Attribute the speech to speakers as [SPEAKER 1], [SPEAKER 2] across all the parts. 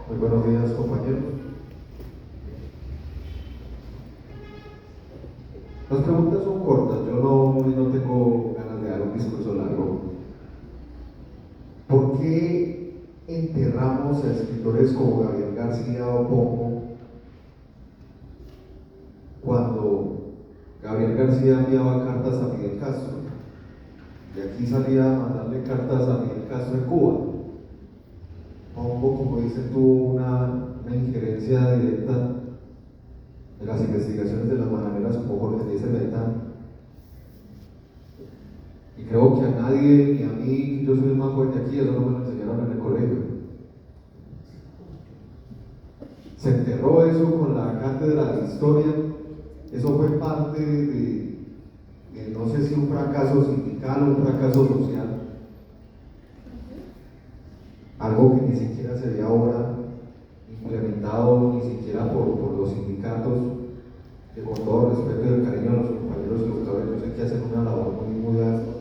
[SPEAKER 1] Muy buenos días, compañeros. Las preguntas son cortas, yo no tengo ganas de dar un discurso largo. ¿Por qué enterramos a escritores como Gabriel García Opongo cuando Gabriel García enviaba cartas a Fidel Castro? Y aquí salía a mandarle cartas a Fidel Castro en Cuba. Opongo, como dices, tuvo una injerencia directa en las investigaciones de las bananeras como Jorge Eliezer Gaitán. Y creo que a nadie, ni a mí, yo soy el más joven de aquí, eso no me lo enseñaron en el colegio. Se enterró eso con la cátedra de historia, eso fue parte de no sé si un fracaso sindical o un fracaso social, algo que ni siquiera se ve ahora implementado ni siquiera por los sindicatos, que con todo respeto y el cariño a los compañeros educadores, yo sé que hacen una labor muy ardua,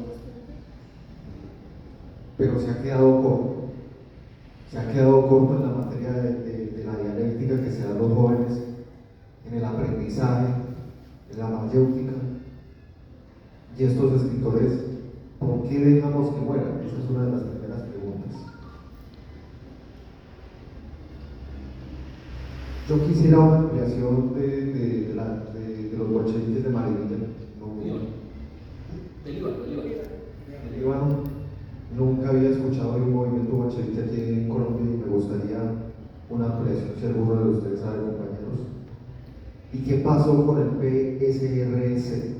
[SPEAKER 1] pero se ha quedado corto en la materia de la dialéctica que se da a los jóvenes, en el aprendizaje, en la mayéutica. Y estos escritores, ¿por qué dejamos que mueran? Esa es una de las primeras preguntas. Yo quisiera una ampliación de los bolcheviques de Maravilla. Del Líbano. Nunca había escuchado de un movimiento bolchevique aquí en Colombia y me gustaría una ampliación si alguno de ustedes sabe, compañeros. ¿Y qué pasó con el PSRS,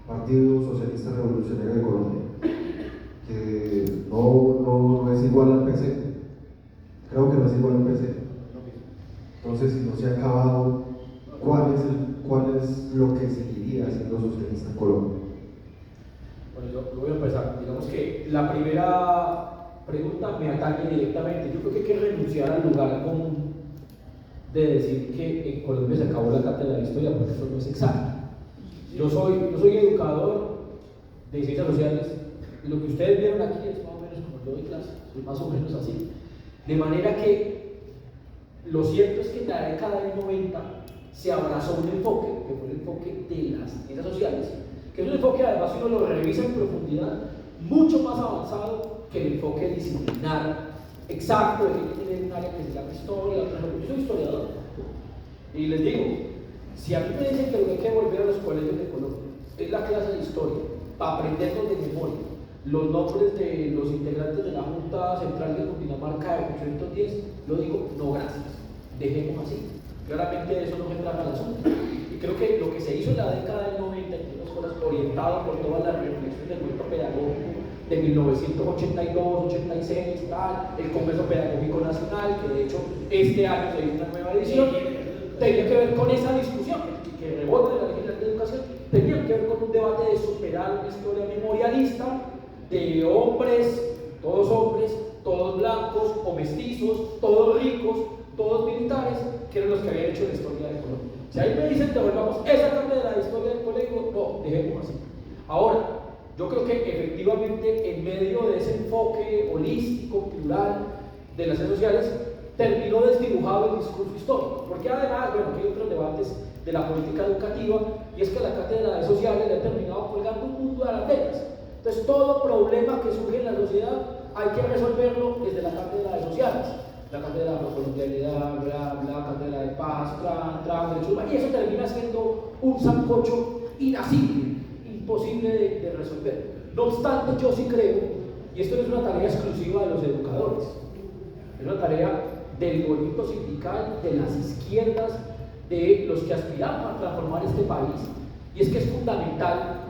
[SPEAKER 1] Partido Socialista Revolucionario de Colombia? Que no es igual al PC. Creo que no es igual al PC. Entonces, si no se ha acabado, ¿cuál es lo que seguiría siendo socialista en Colombia?
[SPEAKER 2] Bueno, yo voy a empezar. Digamos que la primera pregunta me atañe directamente. Yo creo que hay que renunciar al lugar común de decir que en Colombia se acabó la cátedra de historia, porque eso no es exacto. Yo soy educador de ciencias sociales. Lo que ustedes vieron aquí es más o menos como yo doy clase, soy más o menos así. De manera que lo cierto es que en la década del 90 se abrazó un enfoque, que fue el enfoque de las ciencias sociales, que es un enfoque, además, si uno lo revisa en profundidad, mucho más avanzado que el enfoque disciplinar exacto de que tiene un área que se llama historia. Yo soy historiador y les digo, si a mí me dicen que lo que hay que volver a los colegios de Colombia es la clase de historia, para aprenderlos de memoria, los nombres de los integrantes de la Junta Central de Cundinamarca de 810, yo digo, no gracias, dejemos así. Claramente de eso no se trata el asunto. Y creo que lo que se hizo en la década del 90, en unas cosas orientado por todas las reflexiones del movimiento pedagógico de 1982, 86, tal, el Congreso Pedagógico Nacional, que de hecho este año se hizo una nueva edición, tenía que ver con esa discusión, que rebota de la legislación de educación, tenía que ver con un debate de superar una historia memorialista de hombres, todos blancos o mestizos, todos ricos, todos militares, que eran los que habían hecho la historia de Colombia. Si ahí me dicen devolvamos esa cátedra de la historia del colegio, no, dejemos así. Ahora, yo creo que efectivamente en medio de ese enfoque holístico, plural de las ciencias sociales, terminó desdibujado el discurso histórico, porque además, bueno, aquí hay otros debates de la política educativa, y es que la cátedra de sociales le ha terminado colgando un mundo de arandelas. Entonces, todo problema que surge en la sociedad hay que resolverlo desde la cátedra de sociales. La cátedra de colonialidad, la cátedra de paz, derechos humanos, y eso termina siendo un sancocho inasible, imposible de resolver. No obstante, yo sí creo, y esto no es una tarea exclusiva de los educadores, es una tarea del movimiento sindical, de las izquierdas, de los que aspiramos a transformar este país, y es que es fundamental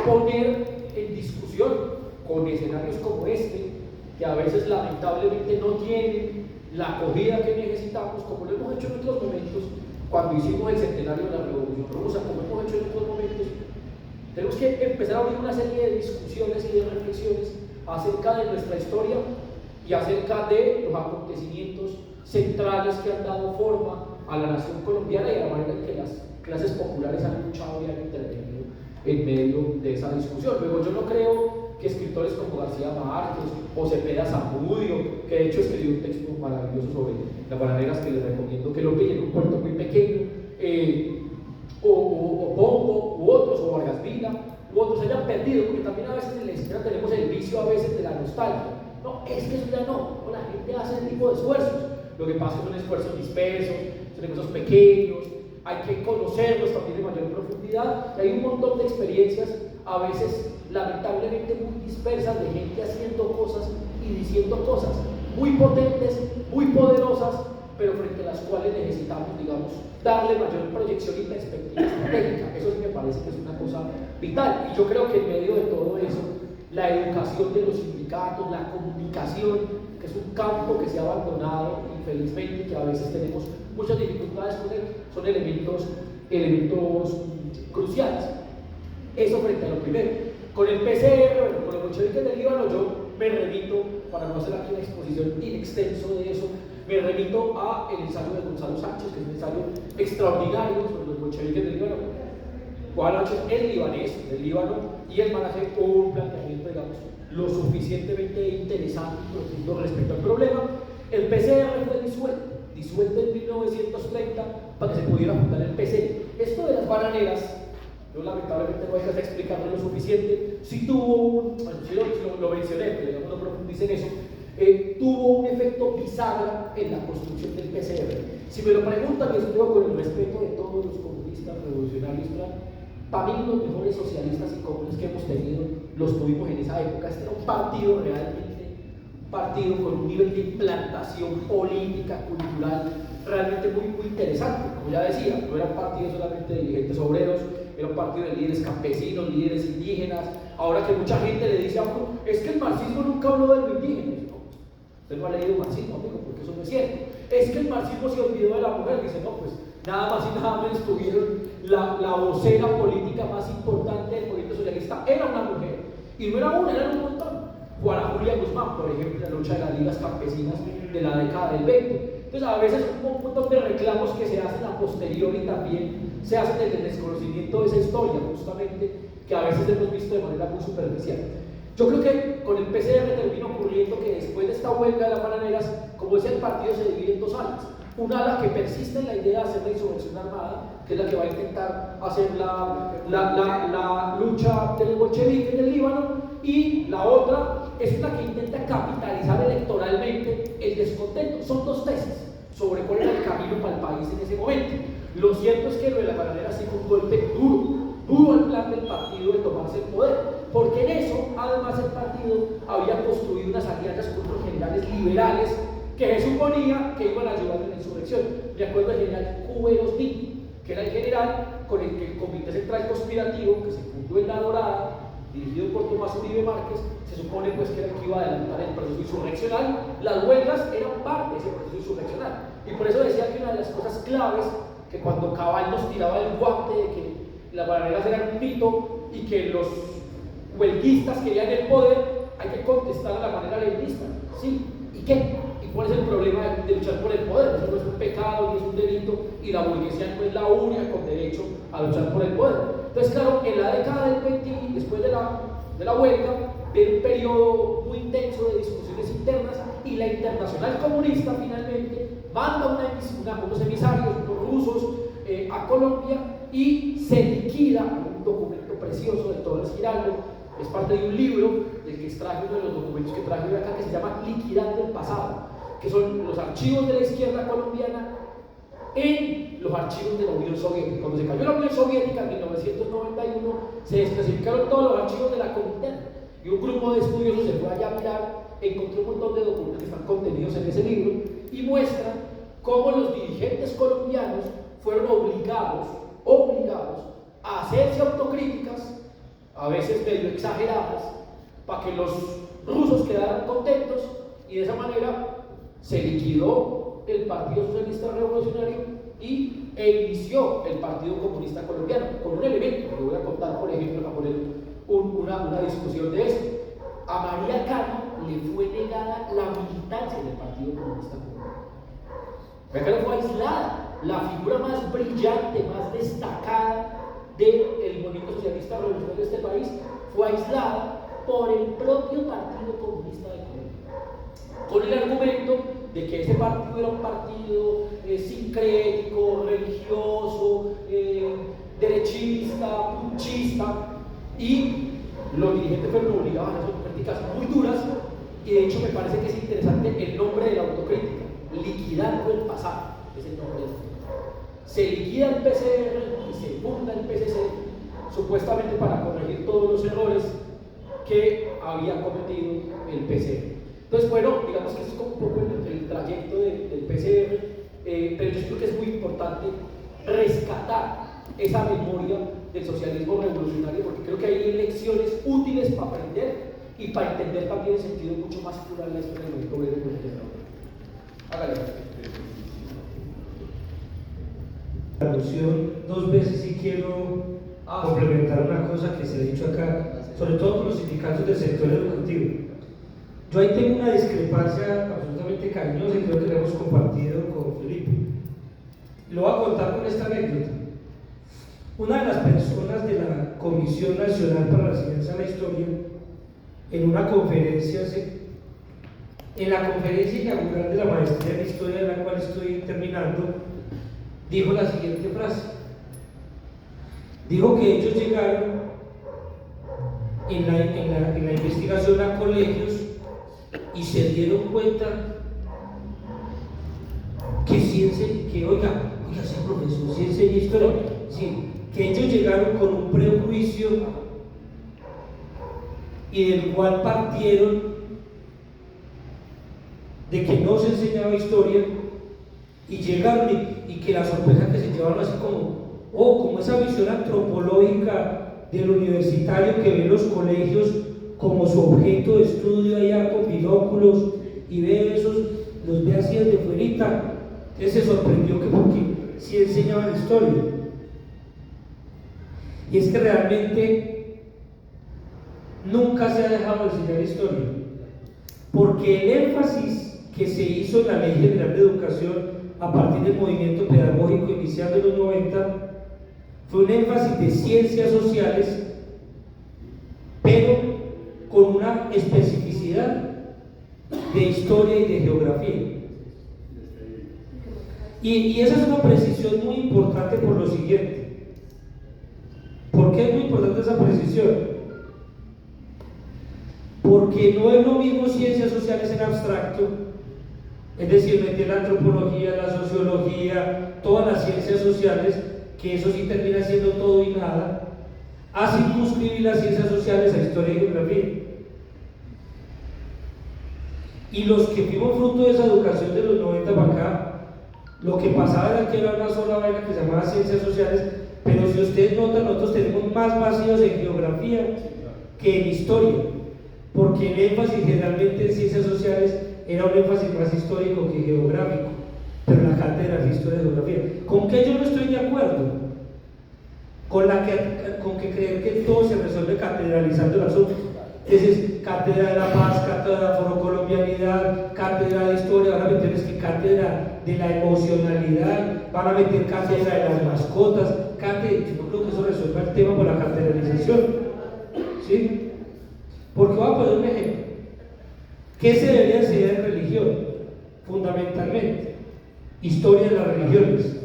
[SPEAKER 2] poner en discusión con escenarios como este, que a veces lamentablemente no tienen la acogida que necesitamos, como lo hemos hecho en otros momentos, cuando hicimos el centenario de la Revolución Rusa, como hemos hecho en otros momentos. Tenemos que empezar a abrir una serie de discusiones y de reflexiones acerca de nuestra historia y acerca de los acontecimientos centrales que han dado forma a la nación colombiana y a la manera en que las clases populares han luchado y han intervenido en medio de esa discusión. Luego, yo no creo que escritores escritores como García Márquez o Cepeda Zamudio, que de hecho escribió un texto maravilloso sobre las bananeras que les recomiendo que lo pillen, un cuento muy pequeño, o Pombo, u otros, o Vargas Vila, u otros hayan perdido, porque también a veces en la historia tenemos el vicio a veces de la nostalgia. No, es que eso ya no, la gente hace ese tipo de esfuerzos. Lo que pasa es que son esfuerzos dispersos, son esfuerzos pequeños, hay que conocerlos también de mayor profundidad, y hay un montón de experiencias, a veces lamentablemente muy dispersas, de gente haciendo cosas y diciendo cosas muy potentes, muy poderosas, pero frente a las cuales necesitamos, digamos, darle mayor proyección y perspectiva estratégica. Eso sí me parece que es una cosa vital, y yo creo que en medio de todo eso, la educación de los sindicatos, la comunicación, que es un campo que se ha abandonado infelizmente y que a veces tenemos muchas dificultades con él, son elementos cruciales. Eso frente a lo primero. Con el PCR, bueno, con los bolcheviques del Líbano, yo me remito, para no hacer aquí una exposición in extenso de eso, me remito a el ensayo de Gonzalo Sánchez, que es un ensayo extraordinario sobre los bolcheviques del Líbano. Juan Sánchez es libanés, del Líbano, y él maneja un planteamiento, digamos, lo suficientemente interesante y profundo respecto al problema. El PCR fue disuelto en 1930 para que se pudiera fundar el PC. Esto de las bananeras, yo lamentablemente no dejas de explicarlo lo suficiente, sí tuvo un, bueno, sí lo mencioné, pero digamos no profundicé en eso, tuvo un efecto bisagra en la construcción del PCR. Si me lo preguntan, y eso digo con el respeto de todos los comunistas, revolucionarios, para mí los mejores socialistas y comunes que hemos tenido, los tuvimos en esa época. Este era un partido realmente, un partido con un nivel de implantación política, cultural, realmente muy, muy interesante. Como ya decía, no era un partido solamente de dirigentes obreros, era un partido de líderes campesinos, líderes indígenas. Ahora que mucha gente le dice a uno, es que el marxismo nunca habló de los indígenas. No, usted no ha leído marxismo, amigo, porque eso no es cierto. Es que el marxismo se olvidó de la mujer. Dice, no, pues nada más y nada menos tuvieron la vocera política más importante del movimiento socialista, era una mujer. Y no era una, eran un montón. Juana Julia Guzmán, por ejemplo, en la lucha de las ligas campesinas de la década del 20. Entonces, a veces un montón de reclamos que se hacen a posteriori también se hacen desde el desconocimiento de esa historia, justamente, que a veces hemos visto de manera muy superficial. Yo creo que con el PCR termina ocurriendo que después de esta huelga de las bananeras, como decía, el partido se divide en dos alas. Una ala que persiste en la idea de hacer la insurrección armada, que es la que va a intentar hacer la lucha de los bolcheviques del Líbano, y la otra es la que intenta capitalizar electoralmente el descontento. Son dos tesis sobre cuál era el camino para el país en ese momento. Lo cierto es que lo de la bananera sí fue un golpe duro al plan del partido de tomarse el poder, porque en eso, además, el partido había construido unas alianzas con los generales liberales que se suponía que iban a ayudar en la insurrección. Me acuerdo del general Cuberos Nitti, que era el general con el que el Comité Central Conspirativo, que se fundó en La Dorada, dirigido por Tomás Uribe Márquez, se supone pues que era el que iba a adelantar el proceso insurreccional. Las huelgas eran parte de ese proceso insurreccional. Y por eso decía que una de las cosas claves, que cuando Cabal nos tiraba el guante de que las bananeras eran un mito y que los huelguistas querían el poder, hay que contestar a la manera leninista. ¿Sí? ¿Y qué? ¿Cuál es el problema de luchar por el poder? Eso no es un pecado, ni es un delito, y la burguesía no es la única con derecho a luchar por el poder. Entonces, claro, en la década del 20, después de la huelga, viene un periodo muy intenso de discusiones internas, y la Internacional Comunista finalmente manda unos emisarios, unos rusos, a Colombia, y se liquida un documento precioso de Torres Giraldo. Es parte de un libro del que extraje uno de los documentos que traje hoy acá, que se llama Liquidando el Pasado, que son los archivos de la izquierda colombiana en los archivos de la Unión Soviética. Cuando se cayó la Unión Soviética en 1991, se desclasificaron todos los archivos de la Comintern, y un grupo de estudiosos se fue allá a mirar, encontró un montón de documentos que están contenidos en ese libro y muestran cómo los dirigentes colombianos fueron obligados a hacerse autocríticas, a veces medio exageradas, para que los rusos quedaran contentos, y de esa manera se liquidó el Partido Socialista Revolucionario e inició el Partido Comunista Colombiano, con un elemento que voy a contar, por ejemplo, para poner una discusión de esto. A María Cano le fue negada la militancia del Partido Comunista Colombiano. María Cano fue aislada, la figura más brillante, más destacada del movimiento socialista revolucionario de este país, fue aislada por el propio Partido Comunista de Colombia, con el argumento de que ese partido era un partido sincrético, religioso, derechista, putschista, y los dirigentes fueron obligados a hacer críticas muy duras, y de hecho me parece que es interesante el nombre de la autocrítica, liquidando el pasado, es el nombre del libro. Se liquida el PCR y se funda el PCC, supuestamente para corregir todos los errores que había cometido el PCR. Entonces, bueno, digamos que eso es como un poco el trayecto del PCR, pero yo creo que es muy importante rescatar esa memoria del socialismo revolucionario, porque creo que hay lecciones útiles para aprender y para entender también el sentido mucho más plural de la historia del movimiento obrero colombiano. Hágale.
[SPEAKER 3] La alusión dos veces y quiero complementar una cosa que se ha dicho acá, sobre todo con los sindicatos del sector educativo. Yo ahí tengo una discrepancia absolutamente cariñosa y creo que la hemos compartido con Felipe. Lo voy a contar con esta anécdota. Una de las personas de la Comisión Nacional para la Ciencia de la Historia, en una conferencia, en la conferencia inaugural de la maestría en Historia, de la cual estoy terminando, dijo la siguiente frase. Dijo que ellos llegaron en la investigación a colegios y se dieron cuenta que oiga, sí, profesor, sí enseña historia, sí, que ellos llegaron con un prejuicio y del cual partieron de que no se enseñaba historia y llegaron y que la sorpresa que se llevaron así como esa visión antropológica del universitario que ve los colegios como su objeto de estudio allá con binóculos y ve los ve así desde fuerita. Entonces se sorprendió que porque sí enseñaban historia. Y es que realmente nunca se ha dejado de enseñar historia, porque el énfasis que se hizo en la Ley General de Educación a partir del movimiento pedagógico iniciado en los 90 fue un énfasis de ciencias sociales, pero con una especificidad de historia y de geografía. Y esa es una precisión muy importante por lo siguiente. ¿Por qué es muy importante esa precisión? Porque no es lo mismo ciencias sociales en abstracto, es decir, meter la antropología, la sociología, todas las ciencias sociales, que eso sí termina siendo todo y nada, a circunscribir las ciencias sociales a historia y geografía. Y los que fuimos fruto de esa educación de los 90 para acá, lo que pasaba era que era una sola vaina que se llamaba ciencias sociales, pero si ustedes notan, nosotros tenemos más vacíos en geografía que en historia, porque el énfasis generalmente en ciencias sociales era un énfasis más histórico que geográfico, pero la cátedra de historia y geografía. ¿Con qué yo no estoy de acuerdo? Con que creer que todo se resuelve catedralizando el asunto. Es cátedra de la paz, cátedra de la afrocolombianidad, cátedra de historia, van a meter cátedra de la emocionalidad, van a meter cátedra de las mascotas, yo no creo que eso resuelva el tema por la catedralización, ¿sí? Porque voy a poner un ejemplo. ¿Qué se debería enseñar en religión? Fundamentalmente, historia de las religiones.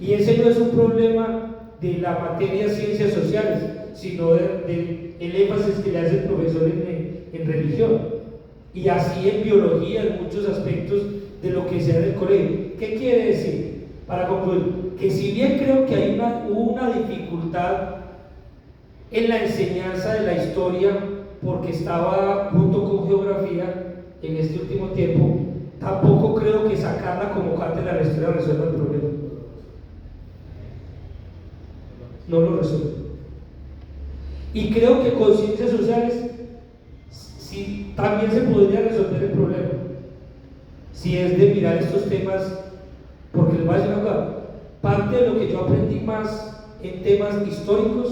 [SPEAKER 3] Y ese no es un problema de la materia ciencias sociales, sino del énfasis que le hace el profesor en religión. Y así en biología, en muchos aspectos de lo que sea del colegio. ¿Qué quiere decir? Para concluir, que si bien creo que hubo una dificultad en la enseñanza de la historia, porque estaba junto con geografía en este último tiempo, tampoco creo que sacarla como cátedra de la historia resuelva el problema. No lo resuelve. Y creo que con ciencias sociales sí, también se podría resolver el problema, si es de mirar estos temas, porque les voy a decir una cosa, parte de lo que yo aprendí más en temas históricos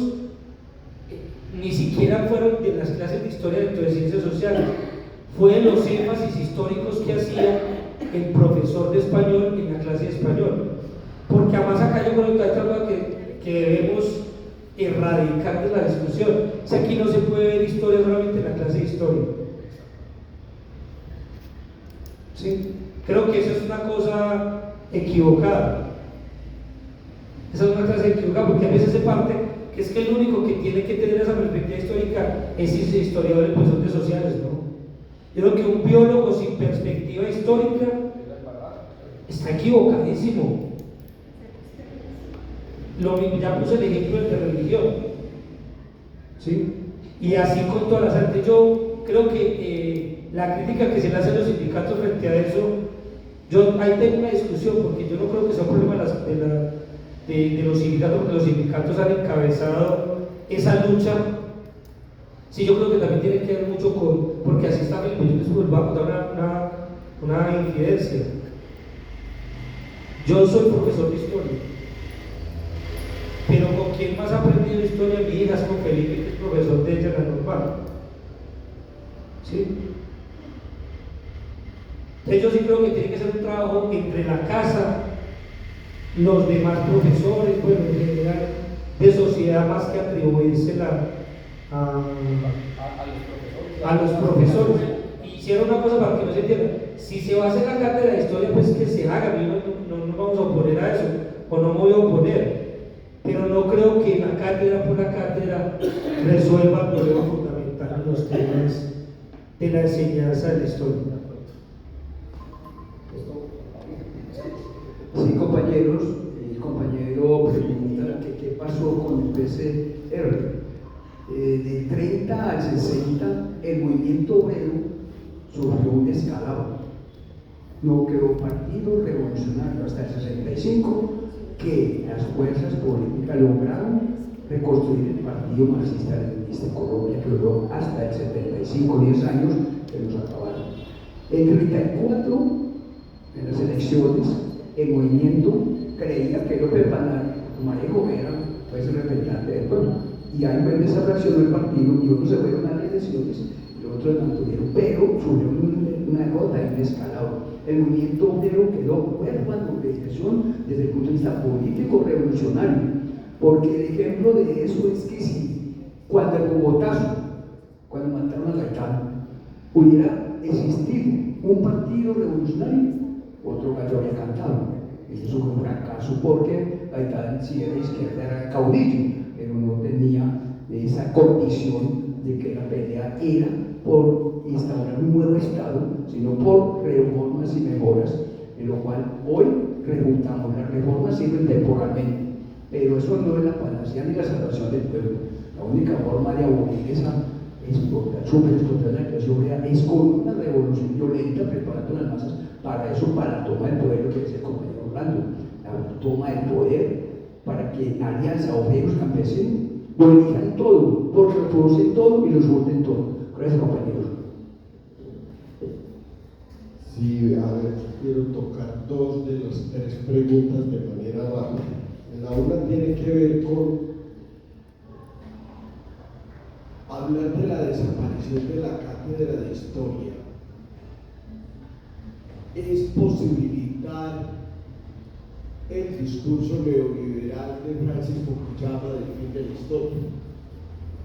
[SPEAKER 3] ni siquiera fueron de las clases de historia dentro de ciencias sociales, fue los énfasis históricos que hacía el profesor de español en la clase de español, porque además acá yo creo que hay otra cosa que debemos erradicar de la discusión. O sea, aquí no se puede ver historia solamente en la clase de historia. ¿Sí? Creo que esa es una cosa equivocada. Esa es una clase equivocada porque a veces se parte que es que el único que tiene que tener esa perspectiva histórica es ese historiador en cuestión de sociales, ¿no? Yo creo que un biólogo sin perspectiva histórica está equivocadísimo. Ya puse el ejemplo de religión, ¿sí? Y así con todas las artes. Yo creo que la crítica que se le hace a los sindicatos frente a eso, yo ahí tengo una discusión, porque yo no creo que sea un problema de los sindicatos, porque los sindicatos han encabezado esa lucha. Sí, yo creo que también tiene que ver mucho porque así está Felipe. Yo les voy a contar una infidencia. Yo soy profesor de historia, pero con quien más ha aprendido historia mi hija es con Felipe, que es profesor de ella en la normal. ¿Sí? Entonces yo sí creo que tiene que ser un trabajo entre la casa, los demás profesores, bueno, en general, de sociedad, más que atribuírsela a los profesores. Y hicieron una cosa para que no se entienda: si se va a hacer la cátedra de historia, pues que se haga. No nos vamos a oponer a eso, o no me voy a oponer, pero no creo que la cátedra por la cátedra resuelva el problema fundamental en los temas de la enseñanza de la historia.
[SPEAKER 4] Sí, compañeros, el compañero pregunta que qué pasó con el PCR. Del 30 al 60, el movimiento obrero sufrió un descalabro. No quedó partido revolucionario hasta el 65, que las fuerzas políticas lograron reconstruir el partido marxista-leninista en Colombia, que duró hasta el 75, 10 años, que nos acabaron. En el 34, en las elecciones, el movimiento creía que López Manejo era pues, el representante del pueblo, y ahí fue esa fracción del partido, y unos se fueron a las elecciones y los otros mantuvieron, pero sufrió una derrota y un descalabro. El movimiento obrero quedó huérfano de dirección desde el punto de vista político revolucionario, porque el ejemplo de eso es que si cuando el Bogotazo, cuando mataron a Gaitán, hubiera existido un partido revolucionario, otro gallo había cantado. Eso fue un fracaso porque Gaitán, si era de izquierda, era caudillo, pero no tenía esa condición de que la pelea era por instaurar un nuevo Estado, sino por reformas y mejoras, en lo cual hoy refutamos. Las reformas sirven temporalmente, pero eso no es la panacea ni la salvación del pueblo. La única forma de abolir esa superexplotación de la clase obrera es con una revolución violenta, preparando las masas para eso, para la toma del poder, lo que decía el compañero Orlando, la toma del poder, para que alianza obreros campesinos lo elijan todo, porque lo producen todo y lo surten todo. Gracias, compañeros.
[SPEAKER 5] Sí, a ver, quiero tocar dos de las tres preguntas de manera rápida. La una tiene que ver con hablar de la desaparición de la cátedra de historia. Es posibilitar el discurso neoliberal de Francis Fukuyama del fin de la historia.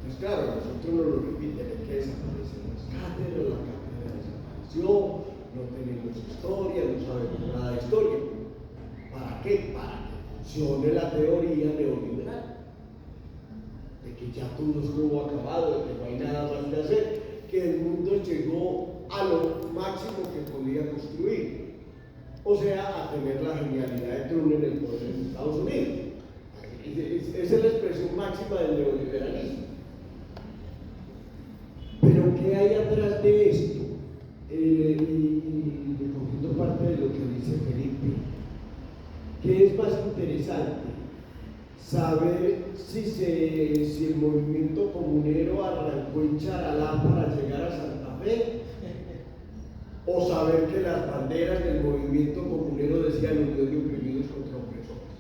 [SPEAKER 5] Pues claro, nosotros no lo repiten, hay que desaparecer las cátedras, la cátedra desapareció, no tenemos historia, no sabemos nada de historia. ¿Para qué? Para que funcione la teoría neoliberal, de que ya todo estuvo acabado, de que no hay nada más que hacer, que el mundo llegó a lo máximo que podía construir, o sea, a tener la genialidad de Trump en el poder de Estados Unidos. Esa es la expresión máxima del neoliberalismo. Pero ¿qué hay atrás de esto? Y cogiendo parte de lo que dice Felipe, ¿qué es más interesante? Saber si el movimiento comunero arrancó en Charalá para llegar a Santa Fe, o saber que las banderas del movimiento comunero decían unión de oprimidos contra opresores.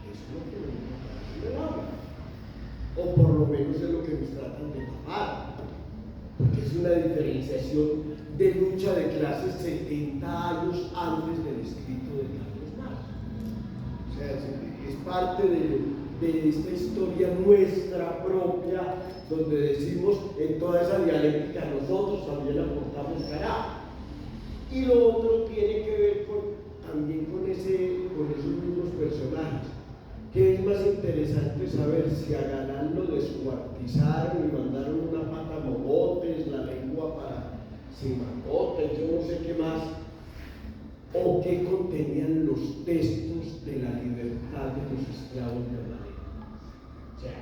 [SPEAKER 5] Eso es lo que nos habla, o por lo menos es lo que nos tratan de tapar, porque es una diferenciación de lucha de clases 70 años antes del escrito de Carlos Marx. O sea, es parte de esta historia nuestra propia, donde decimos en toda esa dialéctica nosotros también aportamos carajo. Y lo otro tiene que ver también con esos mismos personajes. ¿Qué es más interesante saber si a Galán lo descuartizaron y mandaron una pata a mogotes, la lengua para cimacotes, yo no sé qué más, o qué contenían los textos de la libertad de los esclavos de Amalek? O sea,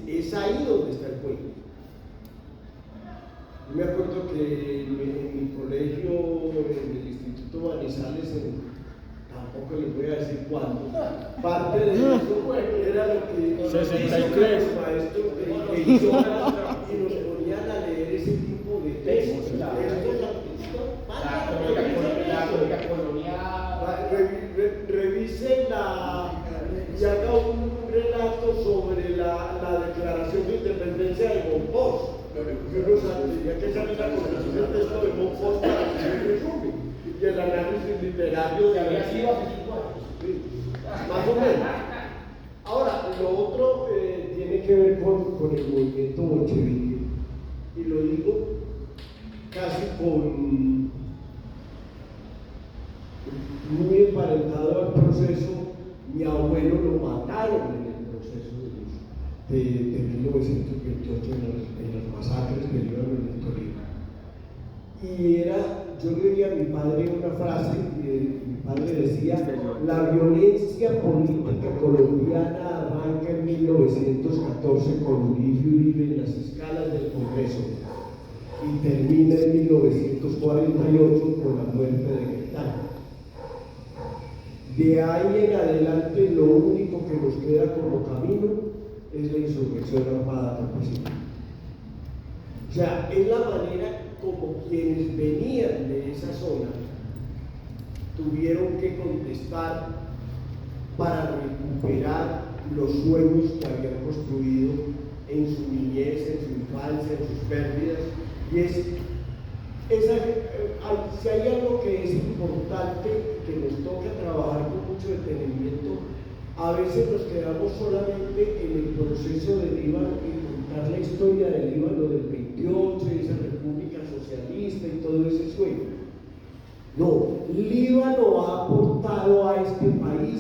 [SPEAKER 5] es ahí donde está el juego. Yo me acuerdo que en mi colegio, en el Instituto Manizales, tampoco les voy a decir cuándo, parte de eso era lo que
[SPEAKER 2] 63
[SPEAKER 5] los maestros de historia y nos ponían a leer ese tipo de textos. Revise y haga un relato sobre la declaración de independencia de Monpós. Y uno sabía que esa es la constitución del texto de Monpós para hacer el resumen y el análisis literario de
[SPEAKER 2] había sido hace 5 años.
[SPEAKER 5] Sí, más o menos. Ahora, lo otro tiene que ver con el movimiento bolchevique, y lo digo casi muy emparentado al proceso. Mi abuelo lo mataron en el proceso de 1928 en las masacres que iban en el Tolima. Y yo le oía a mi padre una frase, mi padre decía: la violencia política colombiana arranca en 1914 con Uribe en las escalas del Congreso y termina en 1948 con la muerte de Gaitán. De ahí en adelante lo único que nos queda como camino es la insurrección armada campesina. O sea, es la manera como quienes venían de esa zona tuvieron que contestar para recuperar los sueños que habían construido en su niñez, en su infancia, en sus pérdidas. Y si hay algo que es importante, que nos toca trabajar con mucho detenimiento, a veces nos quedamos solamente en el proceso del Líbano y contar la historia del Líbano del 28, esa república socialista y todo ese sueño. No, Líbano ha aportado a este país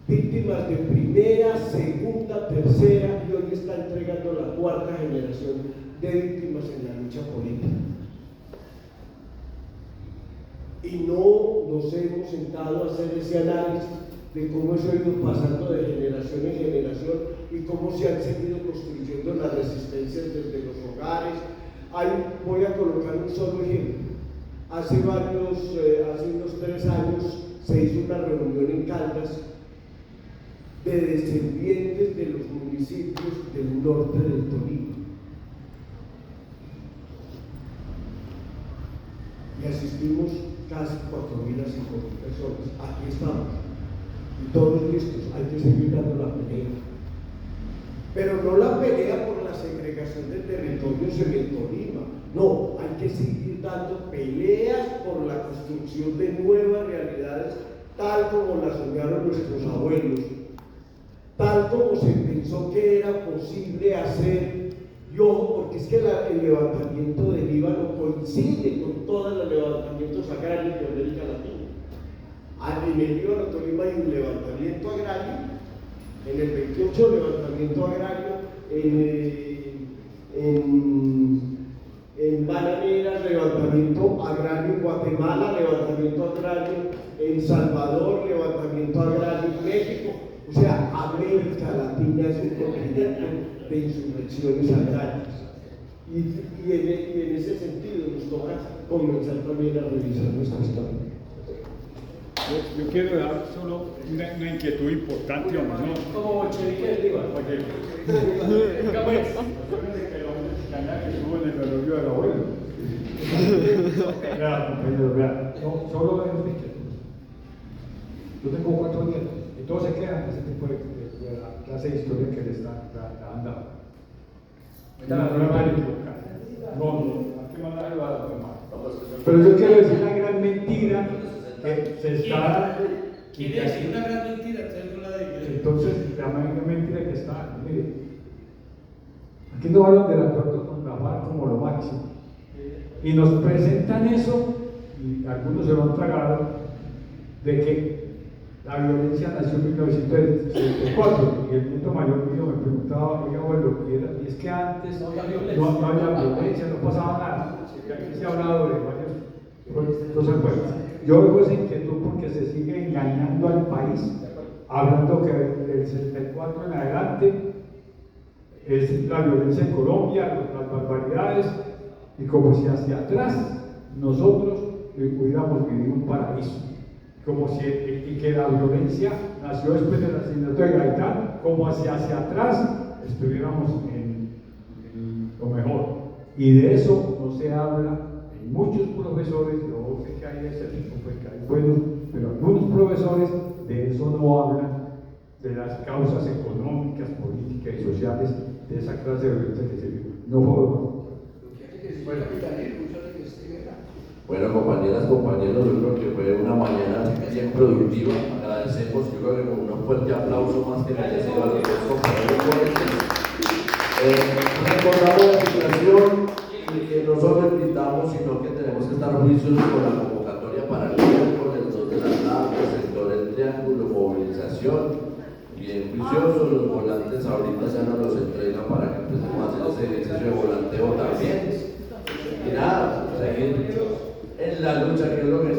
[SPEAKER 5] víctimas de primera, segunda, tercera, y hoy está entregando la 4ª generación de víctimas en la lucha política. Y no nos hemos sentado a hacer ese análisis de cómo eso ha ido pasando de generación en generación y cómo se han seguido construyendo las resistencias desde los hogares. Voy a colocar un solo ejemplo. Hace unos 3 años se hizo una reunión en Caldas de descendientes de los municipios del norte del Tolima. Y asistimos casi 4.000 a 5.000 personas. Aquí estamos. Y todos listos. Hay que seguir dando la pelea. Pero no la pelea por la segregación de territorios en el Tolima. No, hay que seguir dando peleas por la construcción de nuevas realidades, tal como las soñaron nuestros abuelos, tal como se pensó que era posible hacer. Y ojo, porque es que el levantamiento del Líbano coincide con todos los levantamientos agrarios de América Latina. En el Líbano Tolima hay un levantamiento agrario, en el 28 levantamiento agrario, en Bananeras levantamiento agrario, en Guatemala levantamiento agrario, en Salvador levantamiento agrario, en México. O sea, América Latina es un continente de insurrecciones agrarias. Y en ese sentido nos toca comenzar también a revisar nuestra historia.
[SPEAKER 6] Yo quiero dar solo una inquietud importante, hombre, ¿no?
[SPEAKER 2] Como bolchevique del Líbano.
[SPEAKER 6] Porque venga pues, acuérdense que el hombre mexicana que estuvo en el velorio del abuelo. Vea, compañero, vea.
[SPEAKER 3] No, solo hay una inquietud. Yo tengo 4 nietos y todos se quedan en ese tipo de la clase de historia que les han dado.
[SPEAKER 6] No me van a equivocar. No, hay que mandarlo a la mamá.
[SPEAKER 3] Pero yo quiero decir la gran mentira que se está Quiere decir una gran mentira, entonces no la diga.
[SPEAKER 6] Entonces, la mayor mentira que está, mire, aquí nos hablan del acuerdo con la FARC como lo máximo. Y nos presentan eso, y algunos se lo han tragado, de que la violencia nació en 1964. Y el nieto mayor mío me preguntaba, oye abuelo, y es que antes
[SPEAKER 2] No había violencia.
[SPEAKER 6] no había violencia, no pasaba nada. Aquí se ha hablado de varios. Entonces, pues, yo veo esa inquietud porque se sigue engañando al país, hablando que del 64 en adelante es la violencia en Colombia, las barbaridades, y como si hacia atrás nosotros pudiéramos vivir un paraíso, como si y que la violencia nació después del asesinato de Gaitán, como si hacia atrás estuviéramos en lo mejor. Y de eso no se habla. Hay muchos profesores, yo sé que hay excepciones, pues que hay buenos, pero algunos profesores de eso no hablan, de las causas económicas, políticas y sociales de esa clase de violencia que se vive. No puedo.
[SPEAKER 7] Bueno, compañeras, compañeros, yo creo que fue una mañana bien productiva. Agradecemos, yo creo que con un fuerte aplauso más que merecido a los dos compañeros ponentes. Recordamos la invitación que no solo invitamos, sino que tenemos que estar juiciosos con la convocatoria para el miércoles 2 de la tarde, sector El Triángulo, movilización. Bien juiciosos, los volantes ahorita ya nos los entregan para que empecemos a hacer ese ejercicio de volanteo también. Y nada, seguir en la lucha, que es lo que